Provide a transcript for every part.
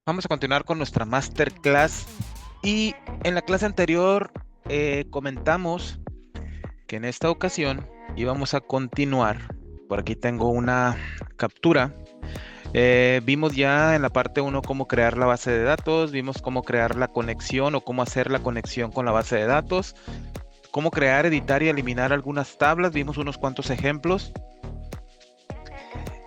Vamos a continuar con nuestra masterclass y en la clase anterior comentamos que en esta ocasión íbamos a continuar. Por aquí tengo una captura. Vimos ya en la parte uno cómo crear la base de datos, vimos cómo crear la conexión o cómo hacer la conexión con la base de datos, cómo crear, editar y eliminar algunas tablas, vimos unos cuantos ejemplos.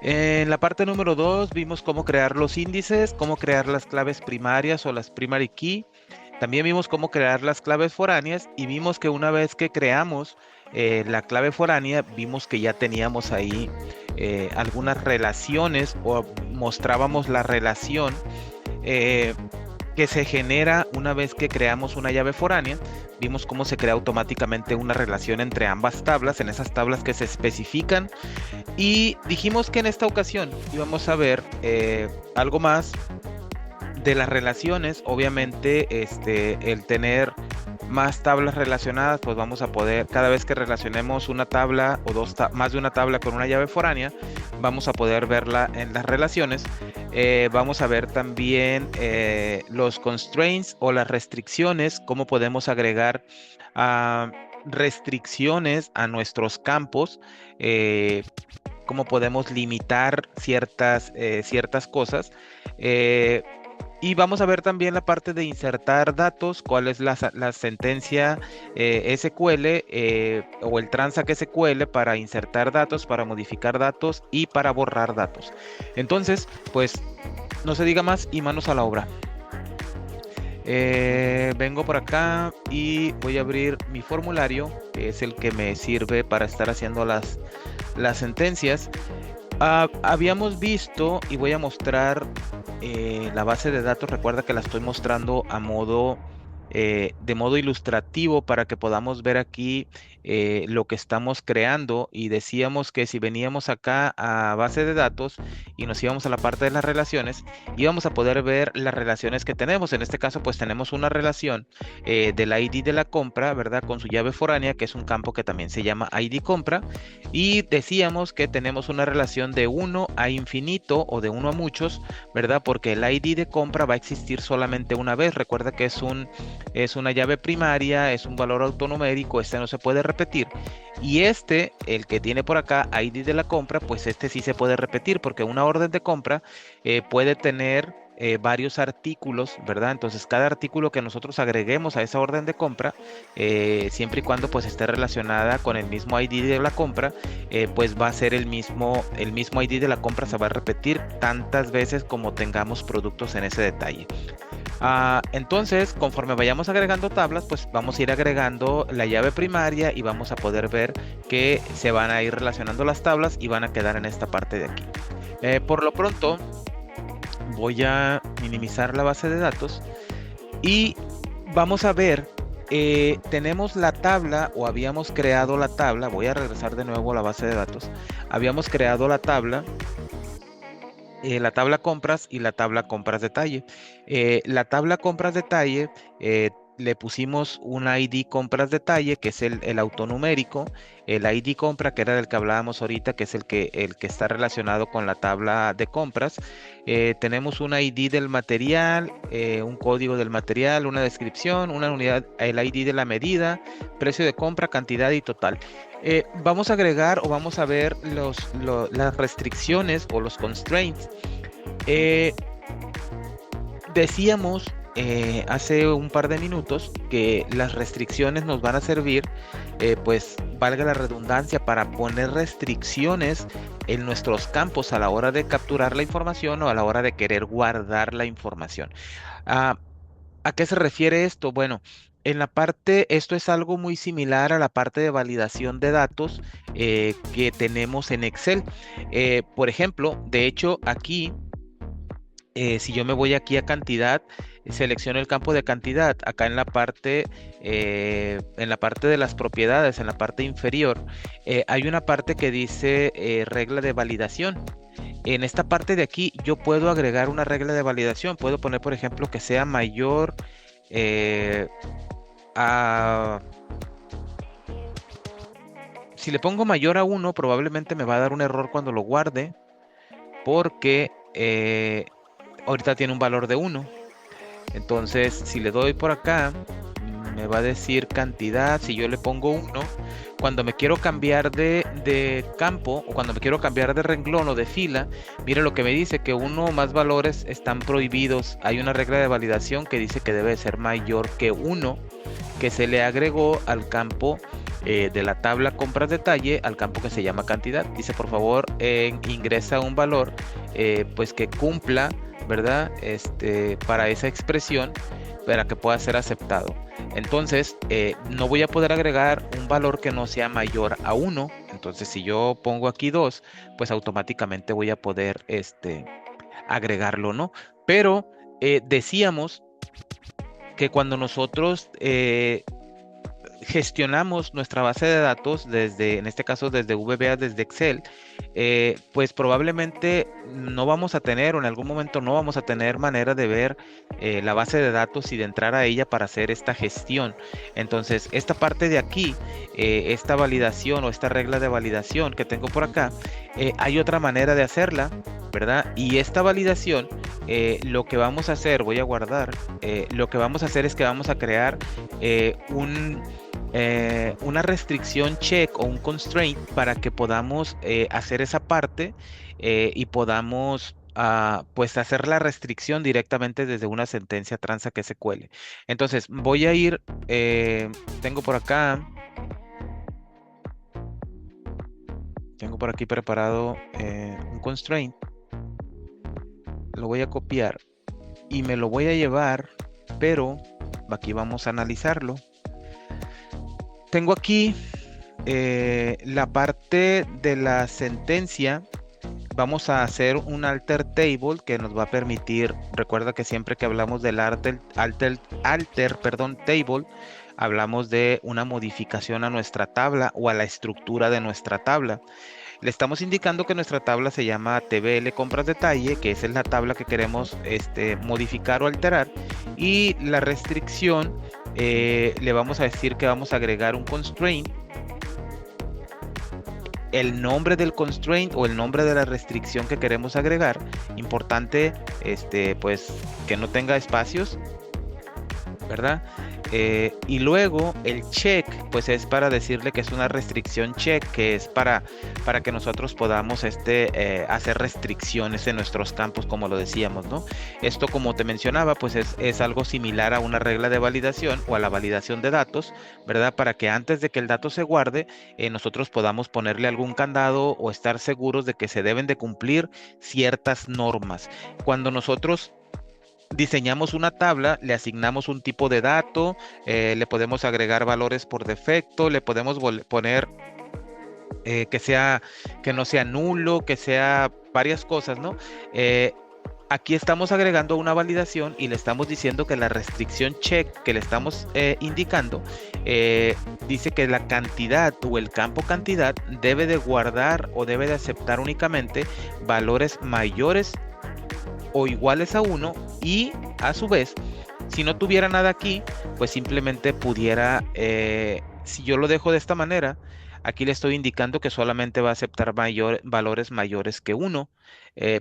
En la parte número 2 vimos cómo crear los índices, cómo crear las claves primarias o las primary key. También vimos cómo crear las claves foráneas y vimos que una vez que creamos la clave foránea, vimos que ya teníamos ahí algunas relaciones o mostrábamos la relación eh, que se genera una vez que creamos una llave foránea. Vimos cómo se crea automáticamente una relación entre ambas tablas, en esas tablas que se especifican. Y dijimos que en esta ocasión íbamos a ver algo más de las relaciones. Obviamente, el tener más tablas relacionadas, pues vamos a poder, cada vez que relacionemos una tabla o más de una tabla con una llave foránea, vamos a poder verla en las relaciones. Vamos a ver también los constraints o las restricciones, cómo podemos agregar ah, restricciones a nuestros campos. Cómo podemos limitar ciertas cosas. eh, y vamos a ver también la parte de insertar datos, cuál es la sentencia SQL o el transac SQL para insertar datos, para modificar datos y para borrar datos. Entonces, pues no se diga más y manos a la obra. Vengo por acá y voy a abrir mi formulario, que es el que me sirve para estar haciendo las sentencias. Habíamos visto y voy a mostrar la base de datos. Recuerda que la estoy mostrando de modo ilustrativo para que podamos ver aquí lo que estamos creando. Y decíamos que si veníamos acá a base de datos y nos íbamos a la parte de las relaciones, íbamos a poder ver las relaciones que tenemos. En este caso, pues tenemos una relación del ID de la compra, ¿verdad? Con su llave foránea, que es un campo que también se llama ID compra. Y decíamos que tenemos una relación de 1 a infinito o de 1 a muchos, ¿verdad? Porque el ID de compra va a existir solamente una vez. Recuerda que es una llave primaria, es un valor autonumérico, este no se puede repetir. Y el que tiene por acá ID de la compra, pues este sí se puede repetir porque una orden de compra puede tener varios artículos, ¿verdad? Entonces cada artículo que nosotros agreguemos a esa orden de compra, siempre y cuando pues esté relacionada con el mismo ID de la compra, pues va a ser el mismo ID de la compra, se va a repetir tantas veces como tengamos productos en ese detalle. Entonces, conforme vayamos agregando tablas, pues vamos a ir agregando la llave primaria y vamos a poder ver que se van a ir relacionando las tablas y van a quedar en esta parte de aquí. Por lo pronto, voy a minimizar la base de datos y vamos a ver, tenemos la tabla o habíamos creado la tabla. Voy a regresar de nuevo a la base de datos. Habíamos creado la tabla compras y la tabla compras detalle. La tabla compras detalle, le pusimos un ID compras detalle, que es el autonumérico, el ID compra, que era del que hablábamos ahorita, que es el que está relacionado con la tabla de compras. Tenemos un ID del material, un código del material, una descripción, una unidad, el ID de la medida, precio de compra, cantidad y total. Vamos a agregar o vamos a ver las restricciones o los constraints. Eh, Decíamos hace un par de minutos que las restricciones nos van a servir, pues valga la redundancia, para poner restricciones en nuestros campos a la hora de capturar la información o a la hora de querer guardar la información. Ah, ¿A qué se refiere esto? Bueno, esto es algo muy similar a la parte de validación de datos que tenemos en Excel. Por ejemplo, de hecho, aquí, si yo me voy aquí a cantidad, selecciono el campo de cantidad. Acá en la parte de las propiedades, en la parte inferior, hay una parte que dice regla de validación. En esta parte de aquí yo puedo agregar una regla de validación. Puedo poner, por ejemplo, que sea mayor eh, a... Si le pongo mayor a 1, probablemente me va a dar un error cuando lo guarde, porque ahorita tiene un valor de 1. Entonces, si le doy por acá, me va a decir cantidad. Si yo le pongo 1, cuando me quiero cambiar de campo o cuando me quiero cambiar de renglón o de fila, mire lo que me dice, que uno o más valores están prohibidos. Hay una regla de validación que dice que debe ser mayor que 1, que se le agregó al campo de la tabla compras detalle, al campo que se llama cantidad. Dice, por favor, ingresa un valor pues que cumpla, ¿verdad? Para esa expresión, para que pueda ser aceptado. Entonces, no voy a poder agregar un valor que no sea mayor a 1. Entonces, si yo pongo aquí 2, pues automáticamente voy a poder agregarlo, ¿no? Pero decíamos que cuando nosotros gestionamos nuestra base de datos en este caso desde VBA, desde Excel, pues probablemente no vamos a tener, o en algún momento no vamos a tener manera de ver la base de datos y de entrar a ella para hacer esta gestión. Entonces, esta parte de aquí, esta validación o esta regla de validación que tengo por acá, hay otra manera de hacerla, ¿verdad? Y esta validación, lo que vamos a hacer, voy a guardar, lo que vamos a hacer es que vamos a crear una restricción check o un constraint para que podamos hacer esa parte y podamos pues hacer la restricción directamente desde una sentencia transa que SQL. Entonces voy a ir, tengo por aquí preparado un constraint, lo voy a copiar y me lo voy a llevar, pero aquí vamos a analizarlo. Tengo aquí la parte de la sentencia. Vamos a hacer un alter table que nos va a permitir, recuerda que siempre que hablamos del alter table, hablamos de una modificación a nuestra tabla o a la estructura de nuestra tabla. Le estamos indicando que nuestra tabla se llama TBL compras detalle, que esa es la tabla que queremos modificar o alterar, y la restricción le vamos a decir que vamos a agregar un constraint. El nombre del constraint o el nombre de la restricción que queremos agregar, importante pues que no tenga espacios, ¿verdad? Y luego el check pues es para decirle que es una restricción check, que es para que nosotros podamos hacer restricciones en nuestros campos, como lo decíamos, ¿no? Esto, como te mencionaba, pues es algo similar a una regla de validación o a la validación de datos, ¿verdad? Para que antes de que el dato se guarde, nosotros podamos ponerle algún candado o estar seguros de que se deben de cumplir ciertas normas. Cuando nosotros diseñamos una tabla, le asignamos un tipo de dato, le podemos agregar valores por defecto, le podemos poner que no sea nulo, que sea varias cosas, ¿no? Aquí estamos agregando una validación y le estamos diciendo que la restricción check que le estamos indicando dice que la cantidad o el campo cantidad debe de guardar o debe de aceptar únicamente valores mayores o iguales a 1, y a su vez, si no tuviera nada aquí, pues simplemente pudiera, si yo lo dejo de esta manera, aquí le estoy indicando que solamente va a aceptar valores mayores que 1,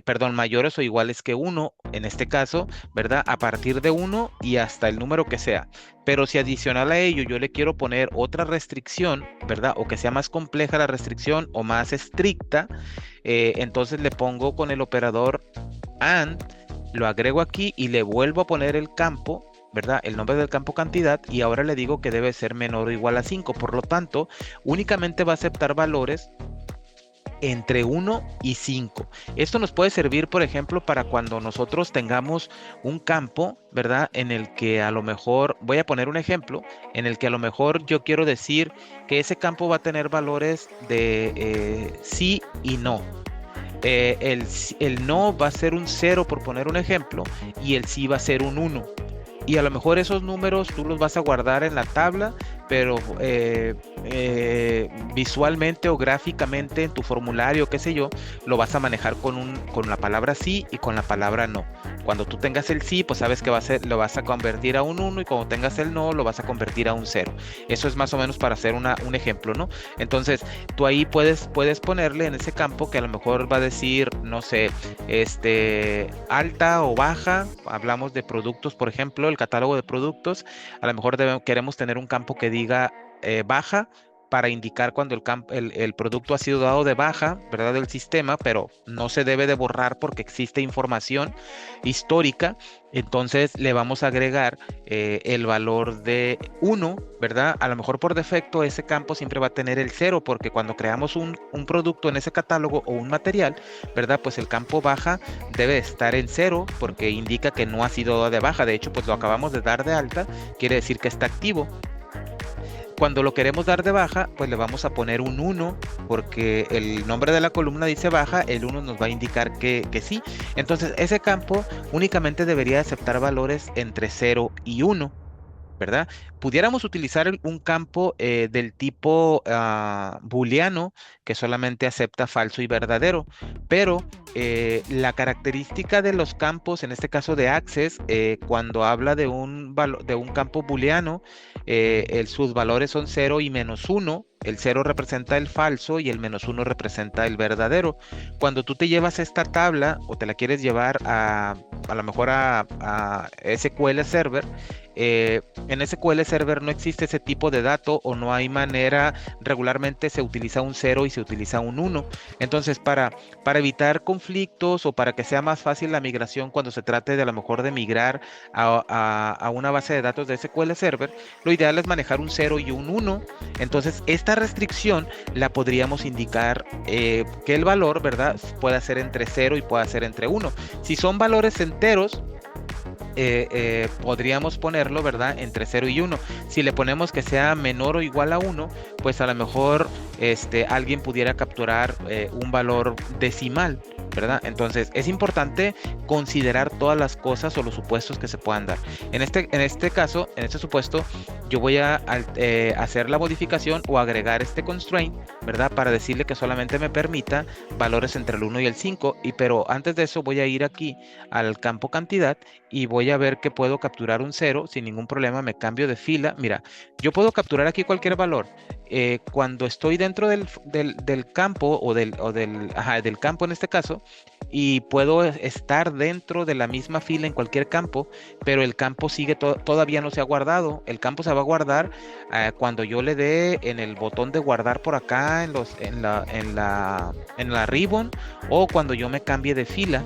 perdón, mayores o iguales que 1, en este caso, ¿verdad? A partir de 1 y hasta el número que sea. Pero si adicional a ello yo le quiero poner otra restricción, ¿verdad? O que sea más compleja la restricción o más estricta, entonces le pongo con el operador AND, lo agrego aquí y le vuelvo a poner el campo, ¿verdad? El nombre del campo cantidad, y ahora le digo que debe ser menor o igual a 5. Por lo tanto, únicamente va a aceptar valores entre 1 y 5. Esto nos puede servir, por ejemplo, para cuando nosotros tengamos un campo, ¿verdad? En el que a lo mejor, voy a poner un ejemplo, en el que a lo mejor yo quiero decir que ese campo va a tener valores de sí y no. El no va a ser un 0, por poner un ejemplo, y el sí va a ser un 1. Y a lo mejor esos números tú los vas a guardar en la tabla, pero visualmente o gráficamente en tu formulario, qué sé yo, lo vas a manejar con la palabra sí y con la palabra no. Cuando tú tengas el sí, pues sabes que lo vas a convertir a un uno, y cuando tengas el no, lo vas a convertir a un cero. Eso es más o menos para hacer un ejemplo, ¿no? Entonces, tú ahí puedes ponerle en ese campo que a lo mejor va a decir, no sé, alta o baja. Hablamos de productos, por ejemplo, el catálogo de productos. A lo mejor queremos tener un campo que diga baja, para indicar cuando el producto ha sido dado de baja, ¿verdad? Del sistema, pero no se debe de borrar porque existe información histórica. Entonces le vamos a agregar el valor de uno, ¿verdad? A lo mejor por defecto ese campo siempre va a tener el cero, porque cuando creamos un producto en ese catálogo o un material, ¿verdad? Pues el campo baja debe estar en cero porque indica que no ha sido dado de baja. De hecho, pues lo acabamos de dar de alta, quiere decir que está activo. Cuando lo queremos dar de baja, pues le vamos a poner un uno, porque el nombre de la columna dice baja, el uno nos va a indicar que sí. Entonces, ese campo únicamente debería aceptar valores entre cero y uno, ¿verdad? Pudiéramos utilizar un campo del tipo booleano, que solamente acepta falso y verdadero, pero la característica de los campos, en este caso de Access, cuando habla de un campo booleano, sus valores son cero y menos uno. El cero representa el falso y el menos uno representa el verdadero. Cuando tú te llevas esta tabla o te la quieres llevar a lo mejor a SQL Server, en SQL Server no existe ese tipo de dato, o no hay manera. Regularmente se utiliza un cero y se utiliza un uno. Entonces, para evitar conflictos o para que sea más fácil la migración cuando se trate de a lo mejor de migrar a una base de datos de SQL Server, lo ideal es manejar un cero y un uno. Entonces, esta restricción la podríamos indicar que el valor, ¿verdad? Pueda ser entre cero y pueda ser entre uno. Si son valores enteros, podríamos ponerlo, ¿verdad? Entre cero y uno. Si le ponemos que sea menor o igual a uno, pues a lo mejor alguien pudiera capturar un valor decimal, ¿verdad? Entonces es importante considerar todas las cosas o los supuestos que se puedan dar. En este caso, en este supuesto, yo voy a hacer la modificación o agregar este constraint, ¿verdad? Para decirle que solamente me permita valores entre el 1 y el 5. Pero antes de eso voy a ir aquí al campo cantidad y voy a ver que puedo capturar un cero sin ningún problema. Me cambio de fila. Mira, yo puedo capturar aquí cualquier valor. Cuando estoy dentro del campo del campo en este caso, y puedo estar dentro de la misma fila en cualquier campo, pero el campo todavía no se ha guardado. El campo se va a guardar cuando yo le dé en el botón de guardar por acá en la ribbon, o cuando yo me cambie de fila.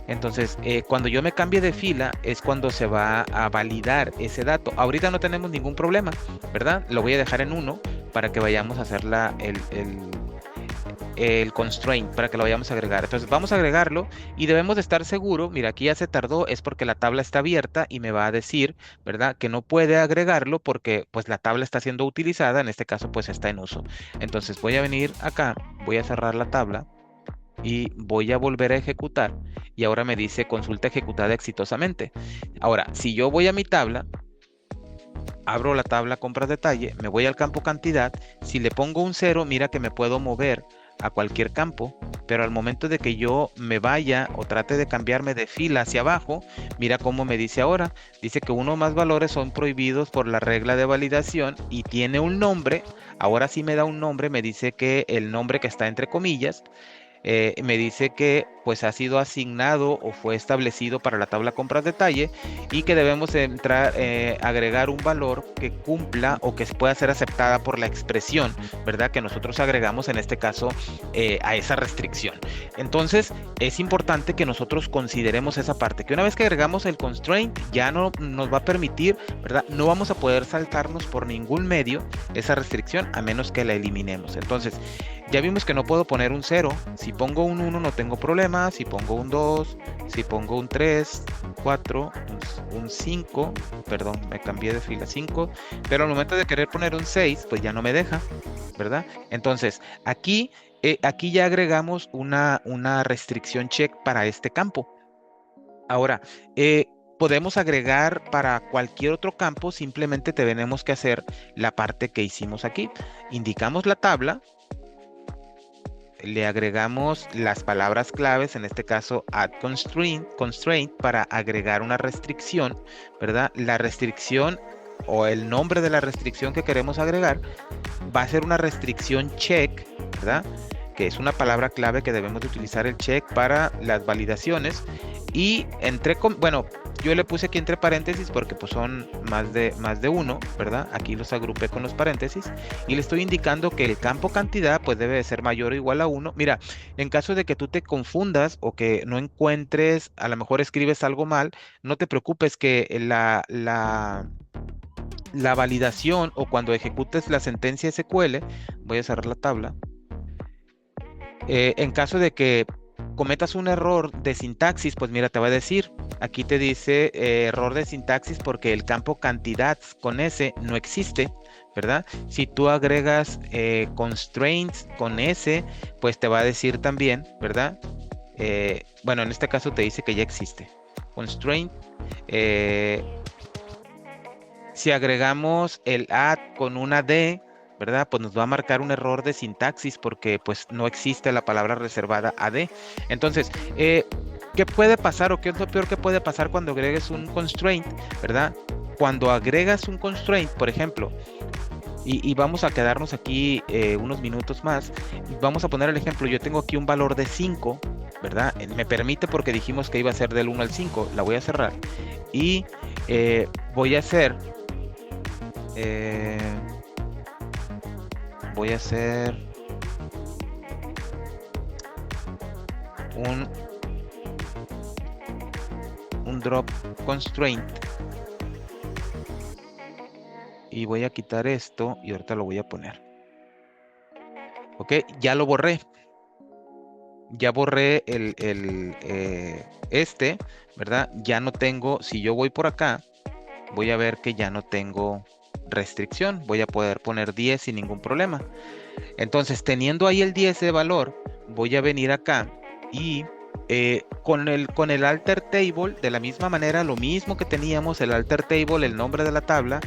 Entonces, cuando yo me cambie de fila es cuando se va a validar ese dato. Ahorita no tenemos ningún problema, ¿verdad? Lo voy a dejar en uno para que vayamos a hacer el constraint, para que lo vayamos a agregar. Entonces vamos a agregarlo y debemos de estar seguro. Mira, aquí ya se tardó, es porque la tabla está abierta y me va a decir, ¿verdad?, que no puede agregarlo porque pues la tabla está siendo utilizada. En este caso pues está en uso. Entonces voy a venir acá, voy a cerrar la tabla y voy a volver a ejecutar, y ahora me dice consulta ejecutada exitosamente. Ahora, si yo voy a mi tabla, abro la tabla compras detalle, me voy al campo cantidad, si le pongo un cero, mira que me puedo mover a cualquier campo, pero al momento de que yo me vaya o trate de cambiarme de fila hacia abajo, mira cómo me dice ahora. Dice que uno o más valores son prohibidos por la regla de validación y tiene un nombre. Ahora sí me da un nombre, me dice que el nombre que está entre comillas, me dice que pues ha sido asignado o fue establecido para la tabla compras detalle, y que debemos entrar, agregar un valor que cumpla o que pueda ser aceptada por la expresión, ¿verdad?, que nosotros agregamos en este caso a esa restricción. Entonces es importante que nosotros consideremos esa parte, que una vez que agregamos el constraint ya no nos va a permitir, ¿verdad? No vamos a poder saltarnos por ningún medio esa restricción a menos que la eliminemos. Entonces ya vimos que no puedo poner un 0. Si pongo un 1 no tengo problema. Si pongo un 2, si pongo un 3, 4, un 5, perdón, me cambié de fila, 5, pero al momento de querer poner un 6, pues ya no me deja, ¿verdad? Entonces, aquí ya agregamos una restricción check para este campo. Ahora, podemos agregar para cualquier otro campo, simplemente tenemos que hacer la parte que hicimos aquí. Indicamos la tabla, le agregamos las palabras claves, en este caso add constraint para agregar una restricción, ¿verdad? La restricción o el nombre de la restricción que queremos agregar va a ser una restricción check, ¿verdad? Que es una palabra clave que debemos de utilizar el check para las validaciones. Y bueno, yo le puse aquí entre paréntesis porque pues son más de uno, ¿verdad? Aquí los agrupé con los paréntesis y le estoy indicando que el campo cantidad pues debe de ser mayor o igual a 1. Mira, en caso de que tú te confundas o que no encuentres, a lo mejor escribes algo mal, no te preocupes que la validación o cuando ejecutes la sentencia SQL, voy a cerrar la tabla, en caso de que cometas un error de sintaxis, pues mira, te va a decir, aquí te dice error de sintaxis porque el campo cantidad con S no existe, ¿verdad? Si tú agregas constraints con S, pues te va a decir también, ¿verdad? Bueno, en este caso te dice que ya existe. Constraint. Si agregamos el add con una D, ¿verdad? Pues nos va a marcar un error de sintaxis porque pues no existe la palabra reservada AD. Entonces, ¿qué puede pasar o qué es lo peor que puede pasar cuando agregues un constraint, ¿verdad? Cuando agregas un constraint, por ejemplo, y vamos a quedarnos aquí unos minutos más, vamos a poner el ejemplo, yo tengo aquí un valor de 5, ¿verdad? Me permite porque dijimos que iba a ser del 1 al 5, la voy a cerrar y voy a hacer un drop constraint y voy a quitar esto y ahorita lo voy a poner. Ok, ya lo borré. Ya borré ¿verdad? Ya no tengo, si yo voy por acá, voy a ver que ya no tengo restricción. Voy a poder poner 10 sin ningún problema. Entonces, teniendo ahí el 10 de valor, voy a venir acá y con el alter table, de la misma manera, lo mismo que teníamos, el alter table, el nombre de la tabla,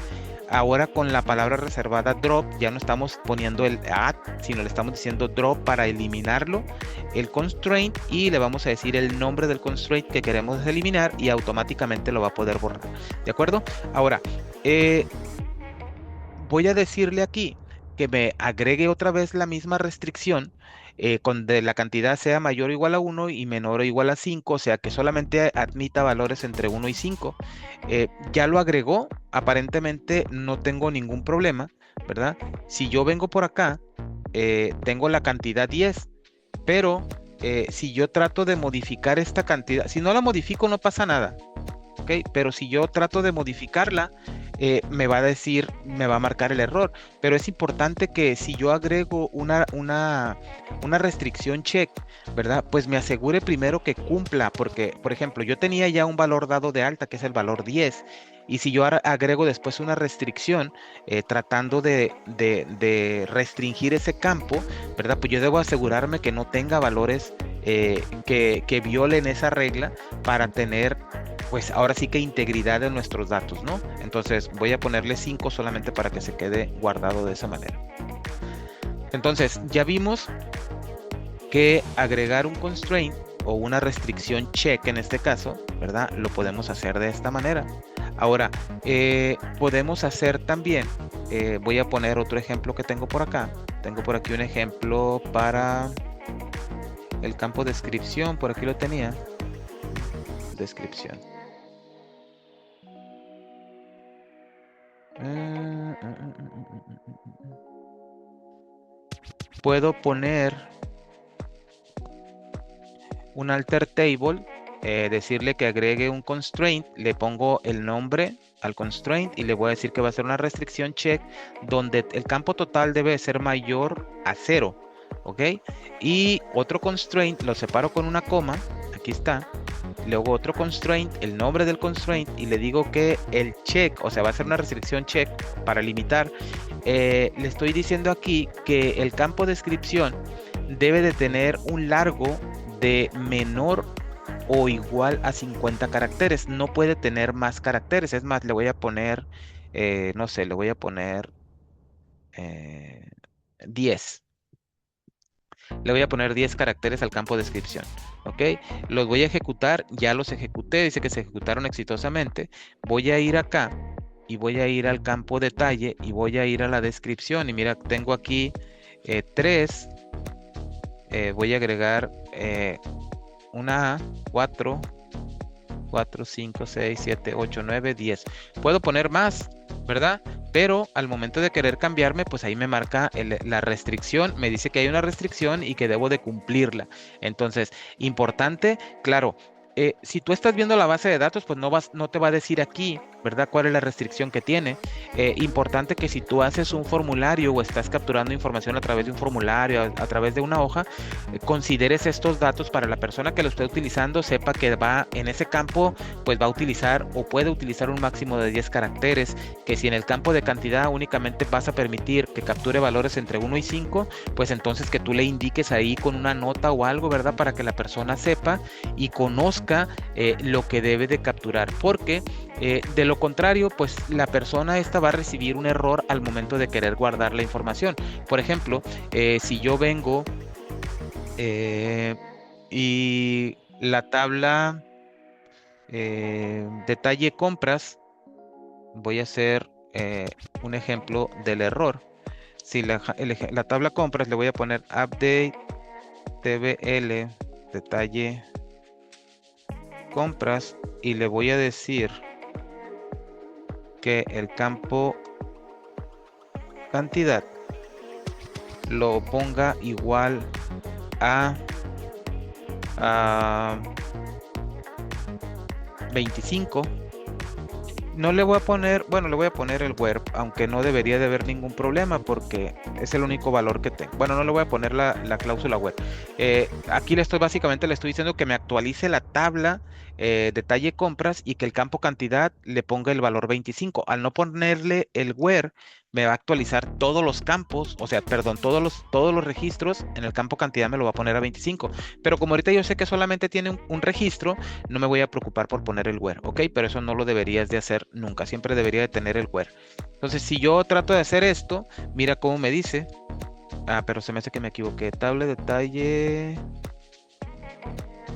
ahora con la palabra reservada drop, ya no estamos poniendo el add, sino le estamos diciendo drop para eliminarlo, el constraint, y le vamos a decir el nombre del constraint que queremos eliminar y automáticamente lo va a poder borrar. ¿De acuerdo? Ahora, voy a decirle aquí que me agregue otra vez la misma restricción donde la cantidad sea mayor o igual a 1 y menor o igual a 5, o sea que solamente admita valores entre 1 y 5. Ya lo agregó, aparentemente no tengo ningún problema, ¿verdad? Si yo vengo por acá, tengo la cantidad 10, pero si yo trato de modificar esta cantidad, si no la modifico no pasa nada, ¿ok? Pero si yo trato de modificarla, me va a decir, me va a marcar el error, pero es importante que si yo agrego una restricción check, ¿verdad? Pues me asegure primero que cumpla, porque, por ejemplo, yo tenía ya un valor dado de alta, que es el valor 10, y si yo agrego después una restricción, tratando de restringir ese campo, ¿verdad? Pues yo debo asegurarme que no tenga valores que violen esa regla para tener, pues ahora sí que integridad de nuestros datos, ¿no? Entonces voy a ponerle 5 solamente para que se quede guardado de esa manera. Entonces ya vimos que agregar un constraint o una restricción check en este caso, ¿verdad? Lo podemos hacer de esta manera. Ahora, podemos hacer también, voy a poner otro ejemplo que tengo por acá. Tengo por aquí un ejemplo para el campo descripción, por aquí lo tenía. Descripción. Puedo poner un alter table, decirle que agregue un constraint, le pongo el nombre al constraint y le voy a decir que va a ser una restricción check donde el campo total debe ser mayor a 0, ¿ok? Y otro constraint lo separo con una coma, aquí está. Luego otro constraint, el nombre del constraint, y le digo que el check, o sea, va a ser una restricción check para limitar. Le estoy diciendo aquí que el campo descripción debe de tener un largo de menor o igual a 50 caracteres. No puede tener más caracteres. Es más, le voy a poner, no sé, le voy a poner 10. Le voy a poner 10 caracteres al campo de descripción. ¿Ok? Los voy a ejecutar. Ya los ejecuté. Dice que se ejecutaron exitosamente. Voy a ir acá y voy a ir al campo detalle y voy a ir a la descripción. Y mira, tengo aquí 3. Voy a agregar una A, 4, 4, 5, 6, 7, 8, 9, 10. Puedo poner más, ¿verdad? Pero al momento de querer cambiarme, pues ahí me marca la restricción, me dice que hay una restricción y que debo de cumplirla. Entonces, importante, claro, si tú estás viendo la base de datos, pues no te va a decir aquí, ¿verdad? ¿Cuál es la restricción que tiene? Importante que si tú haces un formulario o estás capturando información a través de un formulario, a través de una hoja, consideres estos datos para la persona que lo esté utilizando, sepa que va en ese campo, pues va a utilizar o puede utilizar un máximo de 10 caracteres, que si en el campo de cantidad únicamente vas a permitir que capture valores entre 1 y 5, pues entonces que tú le indiques ahí con una nota o algo, ¿verdad? Para que la persona sepa y conozca lo que debe de capturar, porque de lo contrario, pues la persona esta va a recibir un error al momento de querer guardar la información. Por ejemplo, si yo vengo y la tabla detalle compras, voy a hacer un ejemplo del error. Si la tabla compras le voy a poner update tbl detalle compras y le voy a decir que el campo cantidad lo ponga igual a 25. No le voy a poner, bueno, le voy a poner el where, aunque no debería de haber ningún problema porque es el único valor que tengo. Bueno, no le voy a poner la cláusula where. Aquí básicamente le estoy diciendo que me actualice la tabla detalle compras y que el campo cantidad le ponga el valor 25. Al no ponerle el where, me va a actualizar todos los campos, o sea, perdón, todos los registros en el campo cantidad me lo va a poner a 25. Pero como ahorita yo sé que solamente tiene un registro, no me voy a preocupar por poner el where, ¿ok? Pero eso no lo deberías de hacer nunca, siempre debería de tener el where. Entonces, si yo trato de hacer esto, mira cómo me dice. Pero se me hace que me equivoqué. Tabla detalle.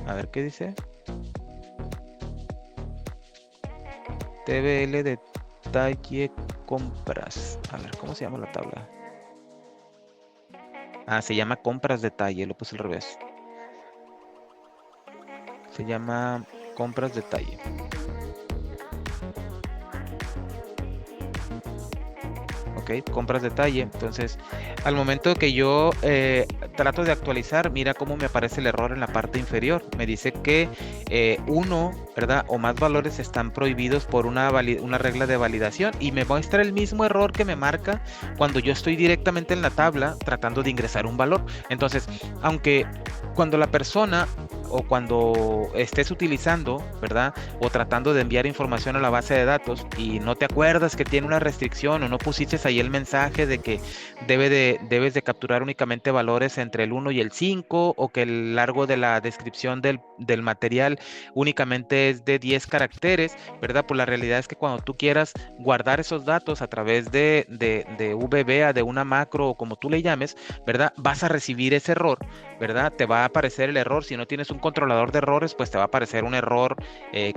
A ver qué dice. TBL detalle compras. A ver, ¿cómo se llama la tabla? Se llama compras detalle, lo puse al revés. Se llama compras detalle. Ok, compras detalle. Entonces, al momento que yo trato de actualizar, mira cómo me aparece el error en la parte inferior. Me dice que uno, ¿verdad? O más valores están prohibidos por una regla de validación y me muestra el mismo error que me marca cuando yo estoy directamente en la tabla tratando de ingresar un valor. Entonces, aunque cuando la persona o cuando estés utilizando, ¿verdad? O tratando de enviar información a la base de datos y no te acuerdas que tiene una restricción o no pusiste ahí el mensaje de que debes de capturar únicamente valores entre el 1 y el 5 o que el largo de la descripción del material únicamente es de 10 caracteres, ¿verdad? Pues la realidad es que cuando tú quieras guardar esos datos a través de VBA, de una macro o como tú le llames, ¿verdad? Vas a recibir ese error, ¿verdad? Te va a aparecer el error. Si no tienes un controlador de errores, pues te va a aparecer un error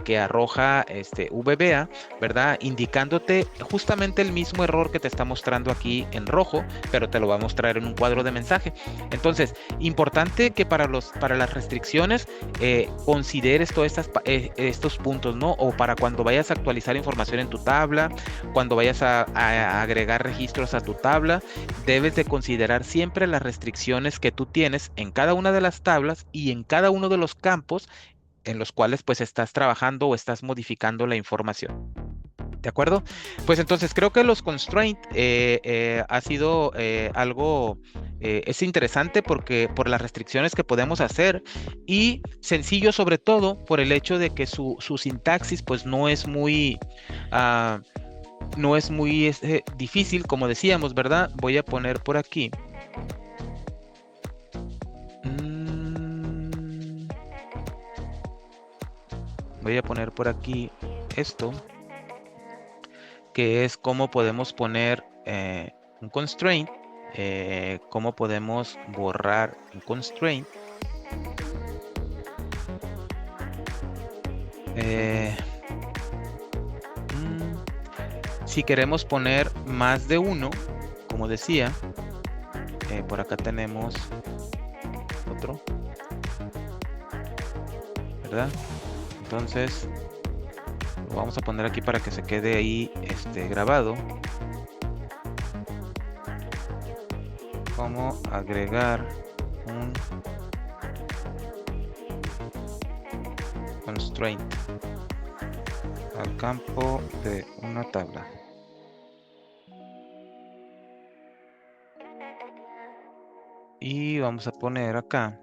que arroja VBA, ¿verdad? Indicándote justamente el mismo error que te está mostrando aquí en rojo, pero te lo va a mostrar en un cuadro de mensaje. Entonces, importante que para las restricciones consideres todos estos puntos, ¿no? O para cuando vayas a actualizar información en tu tabla, cuando vayas a agregar registros a tu tabla, debes de considerar siempre las restricciones que tú tienes en cada una de las tablas y en cada uno de los campos en los cuales pues estás trabajando o estás modificando la información. ¿De acuerdo? Pues entonces creo que los constraints ha sido algo, es interesante porque por las restricciones que podemos hacer y sencillo sobre todo por el hecho de que su sintaxis pues no es muy difícil, como decíamos, ¿verdad? Voy a poner por aquí. voy a poner por aquí esto, que es cómo podemos poner un constraint, cómo podemos borrar un constraint. Si queremos poner más de uno, como decía, por acá tenemos otro, ¿verdad? Entonces lo vamos a poner aquí para que se quede ahí grabado. Cómo agregar un constraint al campo de una tabla. Y vamos a poner acá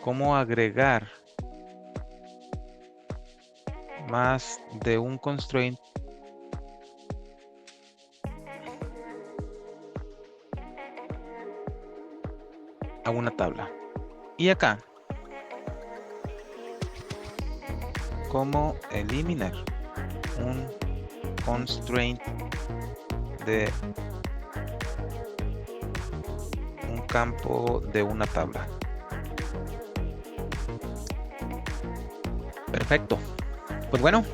cómo agregar más de un constraint a una tabla. Y acá, cómo eliminar un constraint de un campo de una tabla. Perfecto. Pues bueno,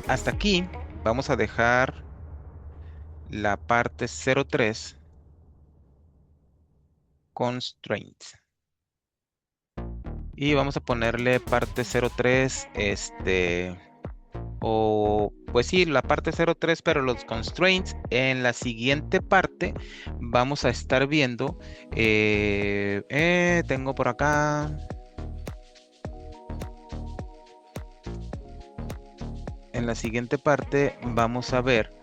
hasta aquí vamos a dejar la parte 03 constraints. Y vamos a ponerle parte 03, o pues sí, la parte 03, pero los constraints. En la siguiente parte vamos a estar viendo, tengo por acá, en la siguiente parte vamos a ver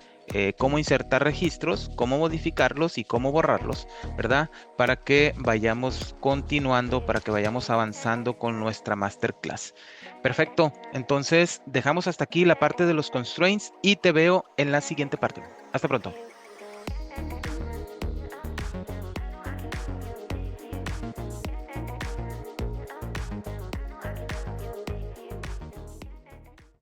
cómo insertar registros, cómo modificarlos y cómo borrarlos, ¿verdad? Para que vayamos continuando, para que vayamos avanzando con nuestra masterclass. Perfecto, entonces dejamos hasta aquí la parte de los constraints y te veo en la siguiente parte. Hasta pronto.